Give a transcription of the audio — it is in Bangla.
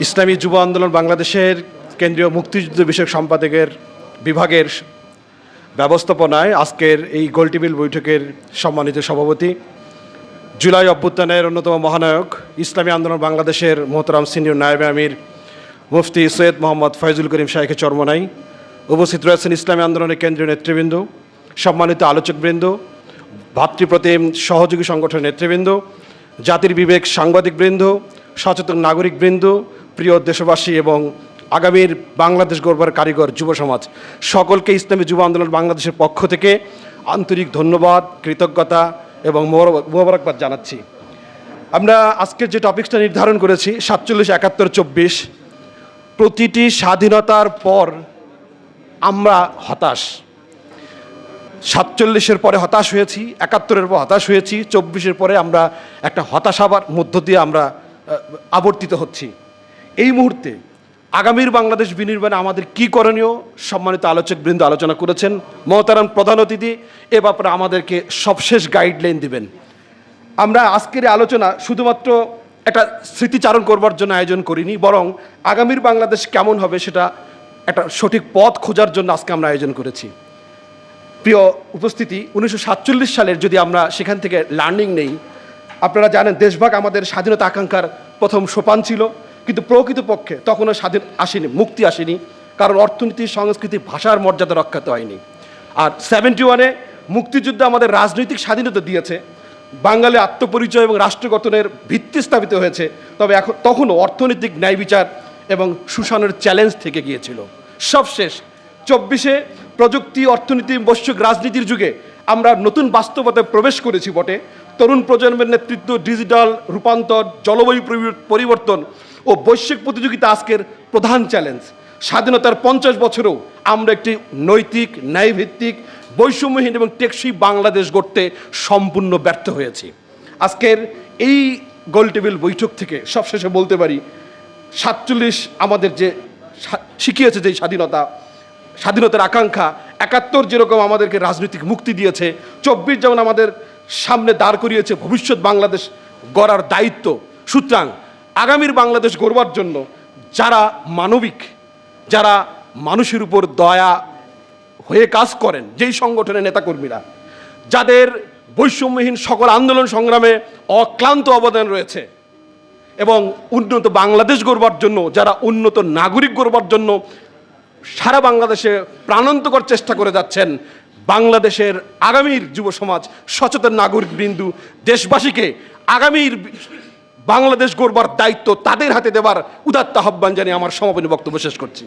ইসলামী যুব আন্দোলন বাংলাদেশের কেন্দ্রীয় মুক্তিযুদ্ধ বিষয়ক সম্পাদকের বিভাগের ব্যবস্থাপনায় আজকের এই গোলটেবিল বৈঠকের সম্মানিত সভাপতি, জুলাই অভ্যুত্থানের অন্যতম মহানায়ক, ইসলামী আন্দোলন বাংলাদেশের মোহতারাম সিনিয়র নায়েবে আমির মুফতি সৈয়দ মোহাম্মদ ফয়জুল করিম শাইখে চরমনাই, উপস্থিত রয়েছেন ইসলামী আন্দোলনের কেন্দ্রীয় নেতৃবৃন্দ, সম্মানিত আলোচকবৃন্দ, ভাতৃপ্রতিম সহযোগী সংগঠনের নেতৃবৃন্দ, জাতির বিবেক সাংবাদিকবৃন্দ, সচেতন নাগরিকবৃন্দ, প্রিয় দেশবাসী এবং আগামীর বাংলাদেশ গড়বার কারিগর যুব সমাজ, সকলকে ইসলামী যুব আন্দোলন বাংলাদেশের পক্ষ থেকে আন্তরিক ধন্যবাদ, কৃতজ্ঞতা এবং মোবারকবাদ জানাচ্ছি। আমরা আজকের যে টপিকসটা নির্ধারণ করেছি 47, 71, 24, প্রতিটি স্বাধীনতার পর আমরা হতাশ। 47-এর পরে হতাশ হয়েছি, 71-এর পর হতাশ হয়েছি, 24-এর পরে আমরা একটা হতাশাবার মধ্য দিয়ে আমরা আবর্তিত হচ্ছি। এই মুহূর্তে আগামীর বাংলাদেশ বিনির্মাণে আমাদের কী করণীয়, সম্মানিত আলোচকবৃন্দ আলোচনা করেছেন। মহতারাম প্রধান অতিথি এ ব্যাপারে আমাদেরকে সবশেষ গাইডলাইন দিবেন। আমরা আজকের আলোচনা শুধুমাত্র একটা স্মৃতিচারণ করবার জন্য আয়োজন করিনি, বরং আগামীর বাংলাদেশ কেমন হবে সেটা একটা সঠিক পথ খোঁজার জন্য আজকে আমরা আয়োজন করেছি। প্রিয় উপস্থিতি, 1947 সালের যদি আমরা সেখান থেকে লার্নিং নেই, আপনারা জানেন দেশভাগ আমাদের স্বাধীনতা আকাঙ্ক্ষার প্রথম সোপান ছিল, কিন্তু প্রকৃতপক্ষে তখনও স্বাধীন আসেনি, মুক্তি আসেনি, কারণ অর্থনীতি, সংস্কৃতি, ভাষার মর্যাদা রক্ষাতে হয়নি। আর 71-এ মুক্তিযুদ্ধ আমাদের রাজনৈতিক স্বাধীনতা দিয়েছে, বাঙালি আত্মপরিচয় এবং রাষ্ট্র গঠনের ভিত্তি স্থাপিত হয়েছে, তবে তখনও অর্থনৈতিক ন্যায় বিচার এবং শোষণের চ্যালেঞ্জ থেকে গিয়েছিল। সবশেষ 24-এ প্রযুক্তি, অর্থনীতি, বৈশ্বিক রাজনীতির যুগে আমরা নতুন বাস্তবতায় প্রবেশ করেছি বটে। তরুণ প্রজন্মের নেতৃত্ব, ডিজিটাল রূপান্তর, জলবায়ু পরিবর্তন ও বৈশ্বিক প্রতিযোগিতা আজকের প্রধান চ্যালেঞ্জ। স্বাধীনতার 50 বছরেও আমরা একটি নৈতিক, ন্যায়ভিত্তিক, বৈষম্যহীন এবং টেকসই বাংলাদেশ গড়তে সম্পূর্ণ ব্যর্থ হয়েছি। আজকের এই গোলটেবিল বৈঠক থেকে সবশেষে বলতে পারি, 47 আমাদের যে শিখিয়েছে যে স্বাধীনতার আকাঙ্ক্ষা, 71 যেরকম আমাদেরকে রাজনৈতিক মুক্তি দিয়েছে, 24 যেমন আমাদের সামনে দাঁড় করিয়েছে ভবিষ্যৎ বাংলাদেশ গড়ার দায়িত্ব। সুতরাং আগামীর বাংলাদেশ গড়বার জন্য যারা মানবিক, যারা মানুষের উপর দয়া হয়ে কাজ করেন, যেই সংগঠনের নেতাকর্মীরা, যাদের বৈষম্যহীন সকল আন্দোলন সংগ্রামে অক্লান্ত অবদান রয়েছে এবং উন্নত বাংলাদেশ গড়বার জন্য, যারা উন্নত নাগরিক গড়বার জন্য সারা বাংলাদেশে প্রাণান্তকর চেষ্টা করে যাচ্ছেন, বাংলাদেশের আগামীর যুব সমাজ, সচেতন নাগরিক বিন্দু, দেশবাসীকে আগামীর বাংলাদেশ গড়বার দায়িত্ব তাদের হাতে দেবার উদাত্ত আহ্বান জানিয়ে আমার সমাপনী বক্তব্য শেষ করছি।